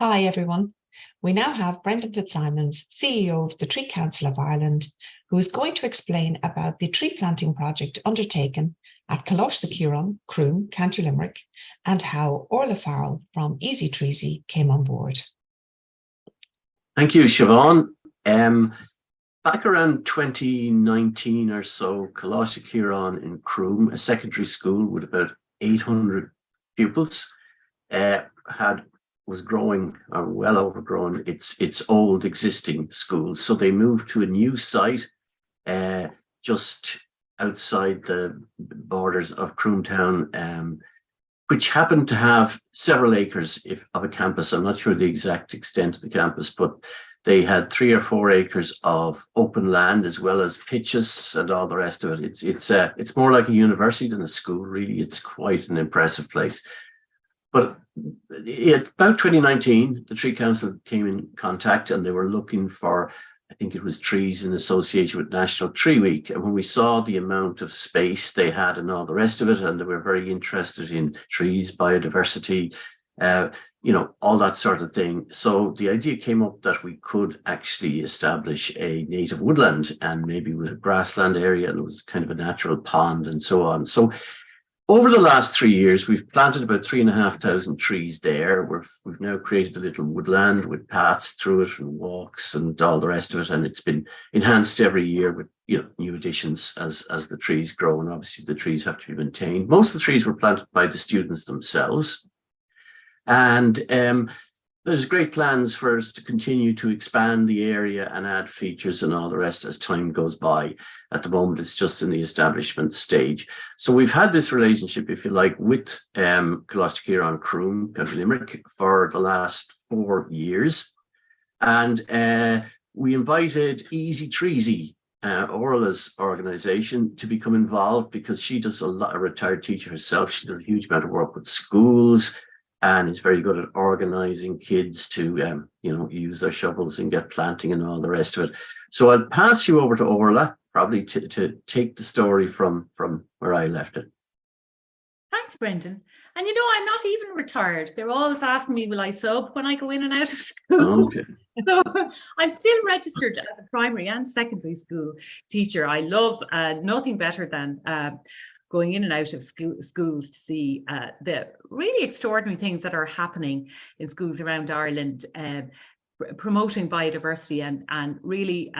Hi everyone. We now have Brendan Fitzsimons, CEO of the Tree Council of Ireland, who is going to explain about the tree planting project undertaken at Coláiste Chiaráin, Croom, County Limerick, and how Orla Farrell from Easy Treesy came on board. Thank you, Siobhan. Back around 2019 or so, Coláiste Chiaráin in Croom, a secondary school with about 800 pupils, was growing, or well overgrown, its old existing schools. So they moved to a new site just outside the borders of Croom town, which happened to have several acres of a campus. I'm not sure the exact extent of the campus, but they had 3 or 4 acres of open land as well as pitches and all the rest of it. It's more like a university than a school, really. It's quite an impressive place. But about 2019, the Tree Council came in contact and they were looking for, I think it was trees in association with National Tree Week. And when we saw the amount of space they had and all the rest of it, and they were very interested in trees, biodiversity, all that sort of thing. So the idea came up that we could actually establish a native woodland and maybe with a grassland area, and it was kind of a natural pond and so on. So over the last 3 years, we've planted about 3,500 trees there. We've now created a little woodland with paths through it and walks and all the rest of it. And it's been enhanced every year with new additions as the trees grow. And obviously the trees have to be maintained. Most of the trees were planted by the students themselves. And there's great plans for us to continue to expand the area and add features and all the rest as time goes by. At the moment, it's just in the establishment stage. So we've had this relationship, if you like, with Coláiste Chiaráin Croom, County Limerick, for the last 4 years. And we invited Easy Treesy, Orla's organisation, to become involved because she does a retired teacher herself. She does a huge amount of work with schools, and is very good at organising kids to, use their shovels and get planting and all the rest of it. So I'll pass you over to Orla, probably to take the story from where I left it. Thanks, Brendan. And I'm not even retired. They're always asking me, will I sub when I go in and out of school? Okay. So I'm still registered as a primary and secondary school teacher. I love nothing better than going in and out of schools to see the really extraordinary things that are happening in schools around Ireland, promoting biodiversity and really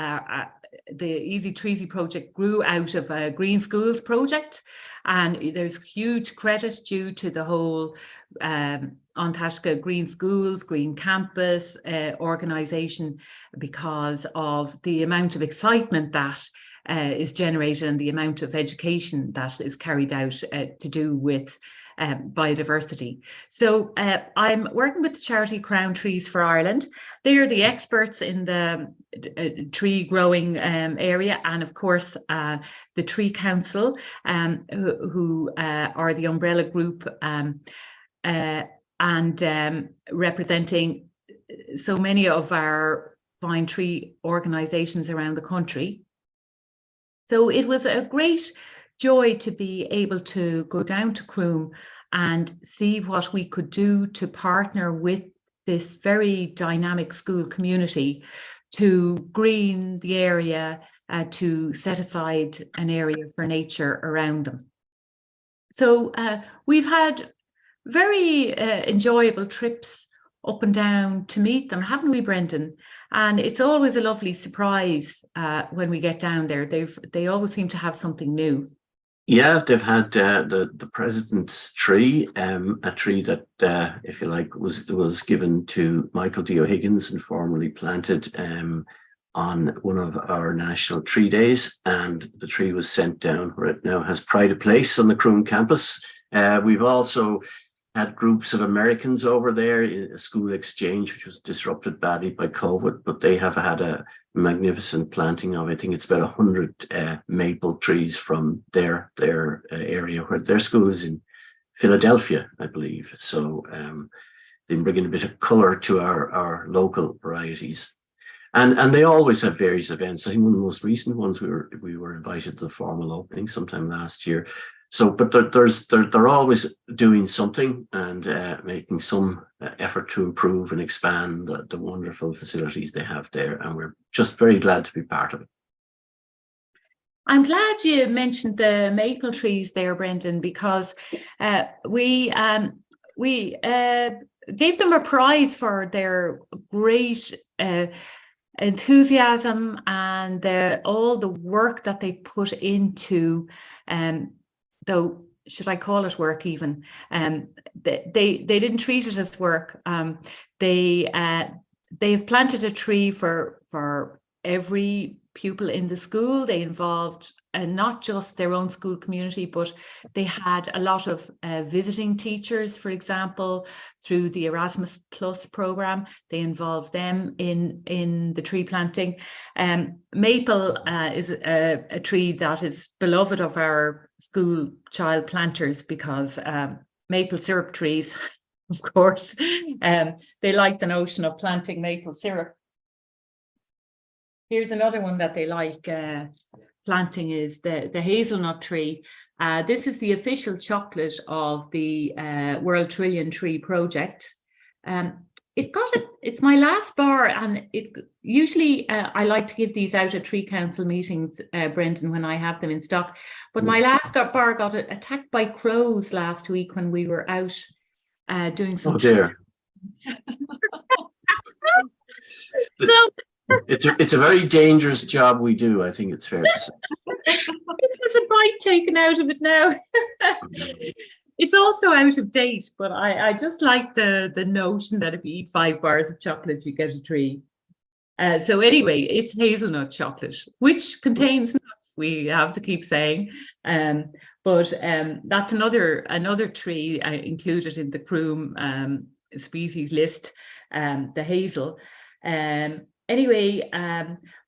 the Easy Treesy project grew out of a Green Schools project. And there's huge credit due to the whole Antashka Green Schools, Green Campus organisation because of the amount of excitement that is generated and the amount of education that is carried out to do with biodiversity. So I'm working with the charity Crown Trees for Ireland. They are the experts in the tree growing area, and of course the Tree Council, who are the umbrella group and representing so many of our fine tree organisations around the country. So it was a great joy to be able to go down to Croom and see what we could do to partner with this very dynamic school community to green the area, to set aside an area for nature around them. So we've had very enjoyable trips up and down to meet them, haven't we, Brendan? And it's always a lovely surprise when we get down there. They always seem to have something new. Yeah, they've had the president's tree, a tree that, if you like, was given to Michael D. O'Higgins and formerly planted on one of our national tree days. And the tree was sent down where it now has pride of place on the Croom campus. We've also had groups of Americans over there in a school exchange, which was disrupted badly by COVID, but they have had a magnificent planting of, I think it's about 100 maple trees from their area, where their school is in Philadelphia, I believe. So they bring in a bit of colour to our local varieties. And they always have various events. I think one of the most recent ones, we were invited to the formal opening sometime last year. So, but they're always doing something and making some effort to improve and expand the wonderful facilities they have there, and we're just very glad to be part of it. I'm glad you mentioned the maple trees there, Brendan, because we gave them a prize for their great enthusiasm and all the work that they put into, though should I call it work even? They didn't treat it as work. They've planted a tree for every pupil in the school. They involved not just their own school community, but they had a lot of visiting teachers, for example, through the Erasmus Plus program. They involved them in the tree planting. Maple is a tree that is beloved of our school child planters because maple syrup trees, of course, they like the notion of planting maple syrup. Here's another one that they like planting is the hazelnut tree. This is the official chocolate of the World Trillion Tree Project. It's my last bar, and usually I like to give these out at Tree Council meetings, Brendan, when I have them in stock. But my last bar got attacked by crows last week when we were out doing some. Oh dear. It's a very dangerous job we do, I think it's fair to say. There's a bite taken out of it now. It's also out of date, but I just like the notion that if you eat 5 bars of chocolate, you get a tree. So anyway, it's hazelnut chocolate, which contains nuts, we have to keep saying. But that's another tree included in the Croom species list, the hazel. Anyway,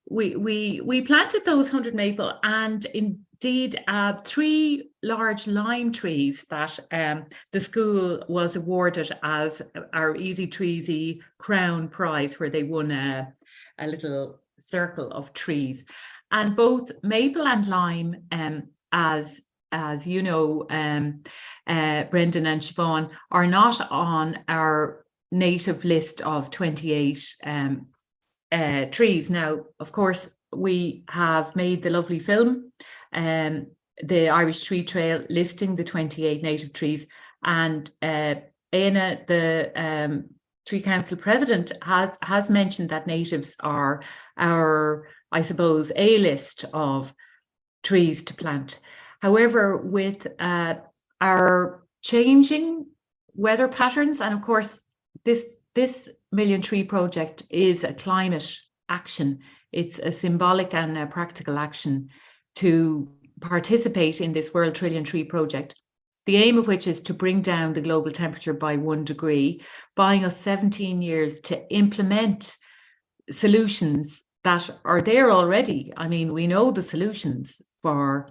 we planted those 100 maple, and indeed 3 large lime trees that the school was awarded as our Easy Treesy Crown Prize, where they won a little circle of trees. And both maple and lime, as you know, Brendan and Siobhan, are not on our native list of 28 trees. Now, of course, we have made the lovely film, the Irish Tree Trail, listing the 28 native trees, and Éanna, the Tree Council president, has mentioned that natives are our, I suppose, a list of trees to plant. However, with our changing weather patterns, and of course, this Million Tree Project is a climate action. It's a symbolic and a practical action to participate in this World Trillion Tree Project, the aim of which is to bring down the global temperature by 1 degree, buying us 17 years to implement solutions that are there already. I mean, we know the solutions for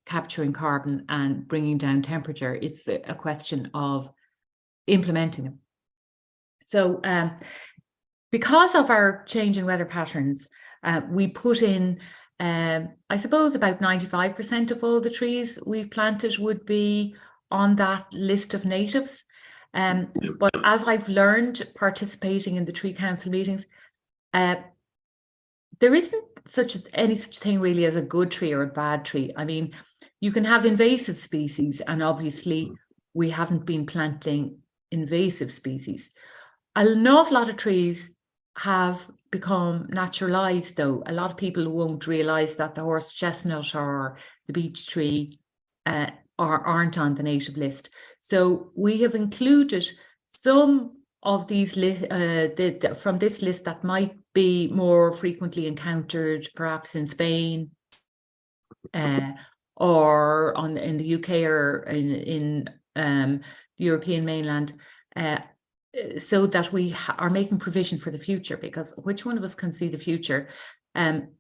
capturing carbon and bringing down temperature. It's a question of implementing them. So because of our changing weather patterns, we put in, I suppose, about 95% of all the trees we've planted would be on that list of natives. But as I've learned participating in the Tree Council meetings, there isn't any such thing really as a good tree or a bad tree. I mean, you can have invasive species, and obviously we haven't been planting invasive species. An awful lot of trees have become naturalized, though. A lot of people won't realize that the horse chestnut or the beech tree aren't on the native list. So we have included some of these from this list that might be more frequently encountered, perhaps in Spain, or in the UK, or in the European mainland, so that we are making provision for the future, because which one of us can see the future?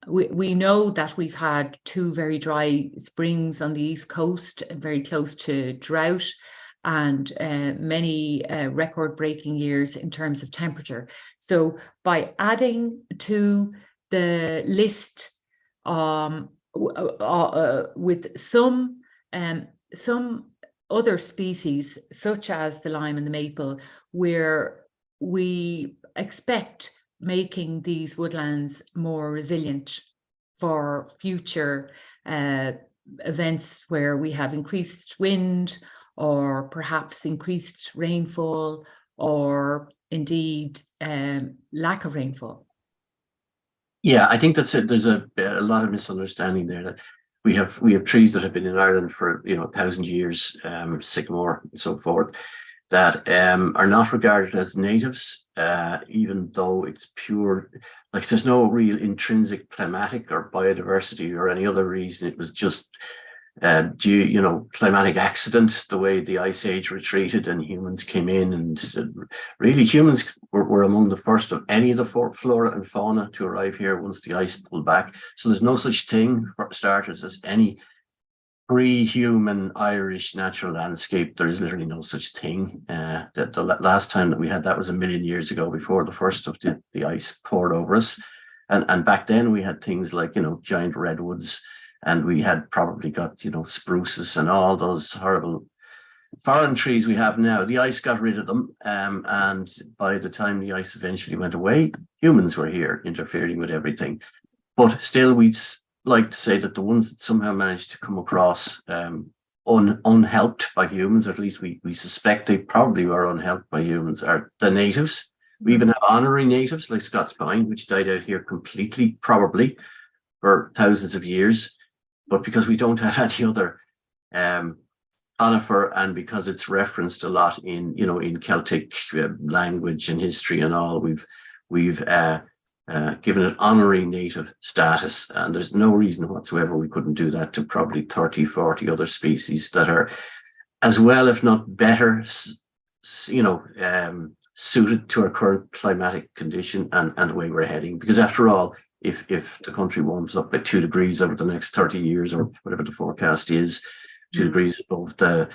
We know that we've had 2 very dry springs on the East Coast, very close to drought, and many record-breaking years in terms of temperature. So by adding to the list with some some other species, such as the lime and the maple, where we expect making these woodlands more resilient for future events where we have increased wind or perhaps increased rainfall or indeed lack of rainfall. Yeah, I think that's it. There's a lot of misunderstanding there. That we have trees that have been in Ireland for 1,000 years, sycamore and so forth, that are not regarded as natives, even though it's pure. Like there's no real intrinsic climatic or biodiversity or any other reason. It was just due, climatic accident, the way the ice age retreated and humans came in, and really humans were among the first of any of the flora and fauna to arrive here once the ice pulled back. So there's no such thing, for starters, as any pre-human Irish natural landscape. There is literally no such thing. The last time that we had that was 1 million years ago, before the first of the ice poured over us. And back then we had things like, giant redwoods, and we had probably got, spruces and all those horrible foreign trees we have now. The ice got rid of them. And by the time the ice eventually went away, humans were here interfering with everything. But still, we'd like to say that the ones that somehow managed to come across unhelped by humans, or at least we suspect they probably were unhelped by humans, are the natives. We even have honorary natives like Scots pine, which died out here completely, probably for thousands of years. But because we don't have any other conifer, and because it's referenced a lot in Celtic language and history and all, we've given it honorary native status, and there's no reason whatsoever we couldn't do that to probably 30, 40 other species that are as well, if not better, suited to our current climatic condition and the way we're heading. Because after all, if the country warms up by 2 degrees over the next 30 years, or whatever the forecast is, 2 degrees above the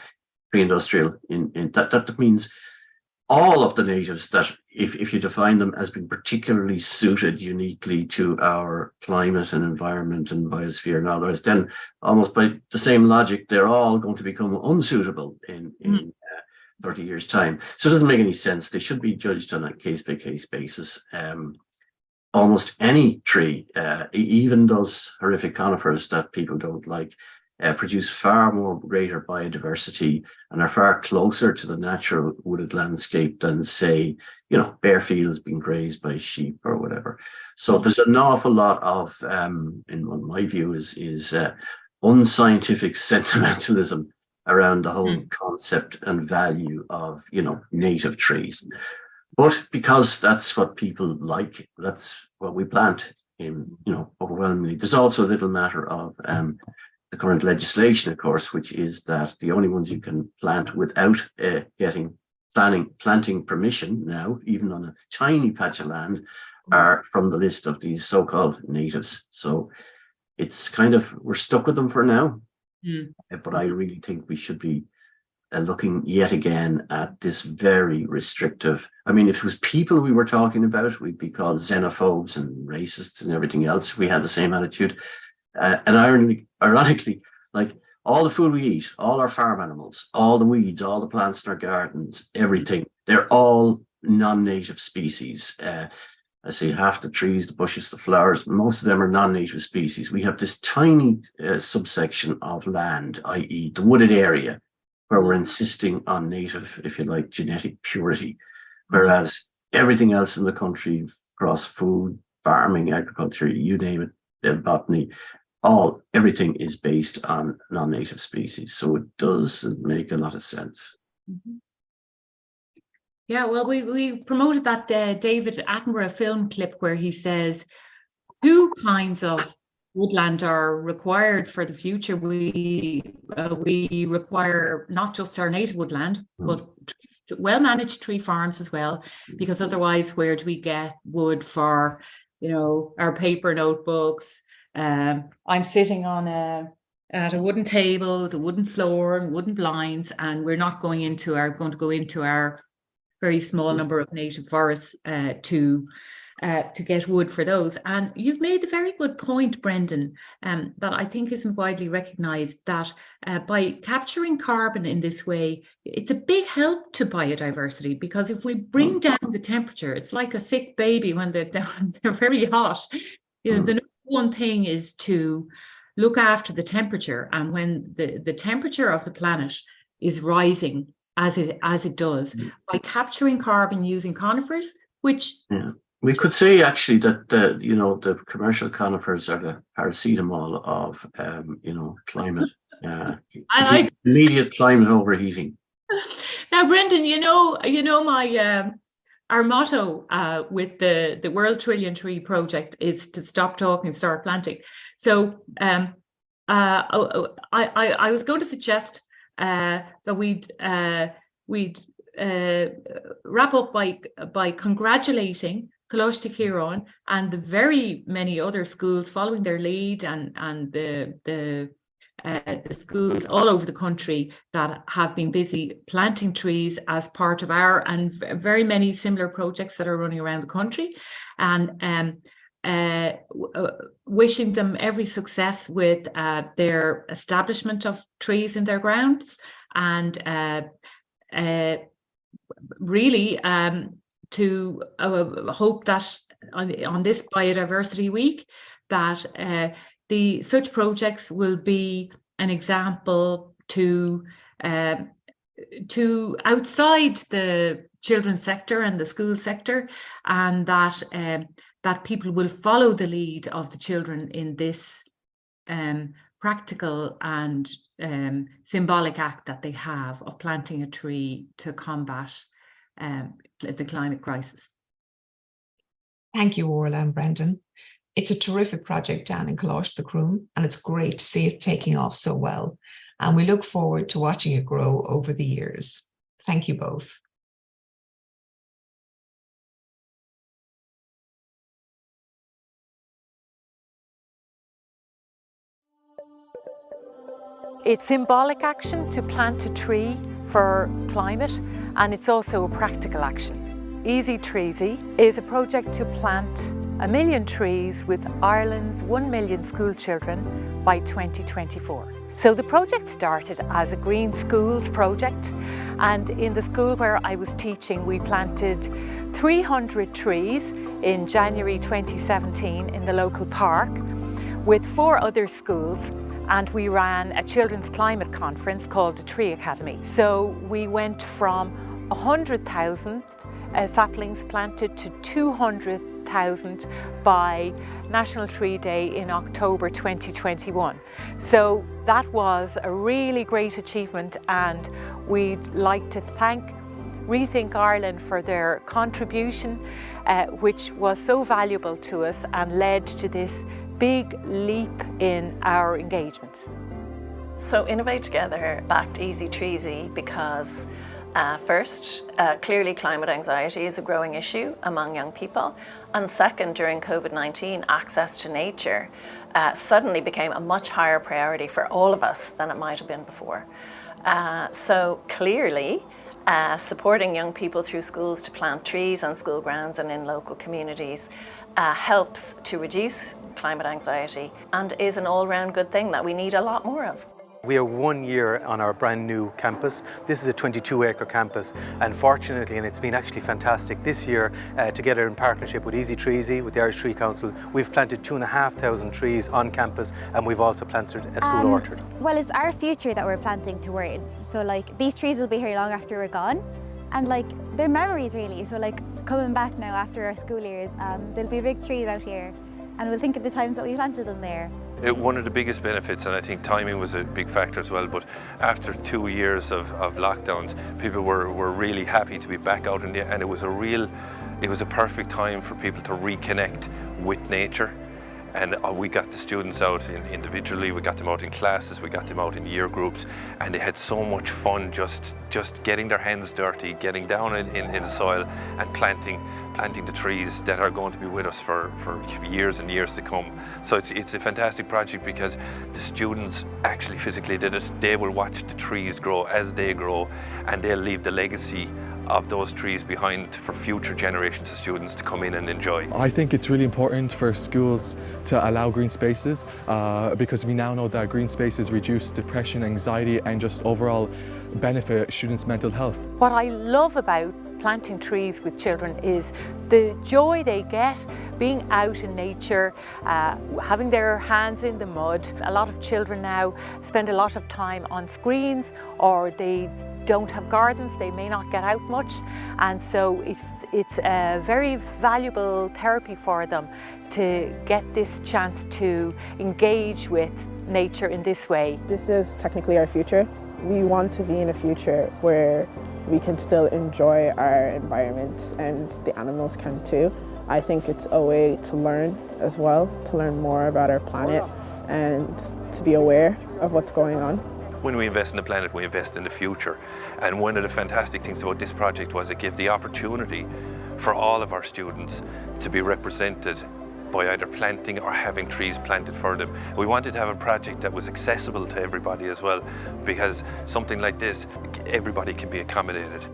pre-industrial, that means all of the natives that, if you define them as being particularly suited uniquely to our climate and environment and biosphere and others, then almost by the same logic, they're all going to become unsuitable in 30 years' time. So it doesn't make any sense. They should be judged on a case-by-case basis. Almost any tree, even those horrific conifers that people don't like, produce far more greater biodiversity and are far closer to the natural wooded landscape than, say, bare fields being grazed by sheep or whatever. So there's an awful lot of, in my view, is unscientific sentimentalism around the whole concept and value of, native trees. But because that's what people like, that's what we plant in, overwhelmingly. There's also a little matter of the current legislation, of course, which is that the only ones you can plant without getting planting permission now, even on a tiny patch of land, are from the list of these so-called natives. So it's kind of, we're stuck with them for now. But I really think we should be looking yet again at this very restrictive. I mean, if it was people we were talking about, we'd be called xenophobes and racists and everything else if we had the same attitude. And ironically, like all the food we eat, all our farm animals, all the weeds, all the plants in our gardens, everything, they're all non-native species. I say half the trees, the bushes, the flowers, most of them are non-native species. We have this tiny subsection of land, i.e. the wooded area, where we're insisting on native, if you like, genetic purity. Whereas everything else in the country, across food, farming, agriculture, you name it, botany, everything is based on non-native species. So it does make a lot of sense. Yeah, well, we promoted that David Attenborough film clip where he says 2 kinds of woodland are required for the future. We require not just our native woodland, but well-managed tree farms as well, because otherwise, where do we get wood for, our paper notebooks? I'm sitting on at a wooden table, the wooden floor, and wooden blinds, and we're not going to go into our very small number of native forests to to get wood for those. And you've made a very good point, Brendan, that I think isn't widely recognised, that by capturing carbon in this way, it's a big help to biodiversity, because if we bring down the temperature, it's like a sick baby when they're very hot. The number one thing is to look after the temperature, and when the temperature of the planet is rising as it does, by capturing carbon using conifers, which we could say actually that the commercial conifers are the paracetamol of climate. I like immediate climate overheating. Now, Brendan, my our motto with the World Trillion Tree Project is to stop talking, start planting. So I was going to suggest that we'd wrap up by congratulating Coláiste Chiaráin and the very many other schools following their lead, and the schools all over the country that have been busy planting trees as part of our and very many similar projects that are running around the country, and wishing them every success with their establishment of trees in their grounds, and really to hope that on this Biodiversity Week that such projects will be an example to outside the children's sector and the school sector, and that people will follow the lead of the children in this practical and symbolic act that they have of planting a tree to combat the climate crisis. Thank you, Orla and Brendan. It's a terrific project down in Coláiste Croom, and it's great to see it taking off so well. And we look forward to watching it grow over the years. Thank you both. It's symbolic action to plant a tree for climate, and it's also a practical action. Easy Treesy is a project to plant 1 million trees with Ireland's 1 million school children by 2024. So the project started as a Green Schools project, and in the school where I was teaching, we planted 300 trees in January 2017 in the local park with 4 other schools, and we ran a children's climate conference called the Tree Academy. So we went from 100,000 saplings planted to 200,000 by National Tree Day in October 2021. So that was a really great achievement, and we'd like to thank Rethink Ireland for their contribution, which was so valuable to us and led to this big leap in our engagement. So Innovate Together backed Easy Treesy because first, clearly climate anxiety is a growing issue among young people, and second, during COVID-19, access to nature suddenly became a much higher priority for all of us than it might have been before. So clearly, supporting young people through schools to plant trees on school grounds and in local communities helps to reduce climate anxiety and is an all-round good thing that we need a lot more of. We are 1 year on our brand new campus. This is a 22-acre campus, and fortunately, and it's been actually fantastic this year, together in partnership with Easy Treesy, with the Irish Tree Council, we've planted 2,500 trees on campus, and we've also planted a school orchard. Well, it's our future that we're planting towards. So like, these trees will be here long after we're gone, and like, they're memories really. So like, coming back now after our school years, there'll be big trees out here, and we'll think of the times that we planted them there. One of the biggest benefits, and I think timing was a big factor as well, but after 2 years of lockdowns, people were really happy to be back out in and it was a perfect time for people to reconnect with nature. And we got the students out individually, we got them out in classes, we got them out in year groups, and they had so much fun just getting their hands dirty, getting down in the soil and planting the trees that are going to be with us for years and years to come. So it's a fantastic project because the students actually physically did it. They will watch the trees grow as they grow, and they'll leave the legacy of those trees behind for future generations of students to come in and enjoy. I think it's really important for schools to allow green spaces because we now know that green spaces reduce depression, anxiety and just overall benefit students' mental health. What I love about planting trees with children is the joy they get being out in nature, having their hands in the mud. A lot of children now spend a lot of time on screens, or they don't have gardens, they may not get out much, and so it's a very valuable therapy for them to get this chance to engage with nature in this way. This is technically our future. We want to be in a future where we can still enjoy our environment and the animals can too. I think it's a way to learn as well, to learn more about our planet and to be aware of what's going on. When we invest in the planet, we invest in the future. And one of the fantastic things about this project was it gave the opportunity for all of our students to be represented by either planting or having trees planted for them. We wanted to have a project that was accessible to everybody as well, because something like this, everybody can be accommodated.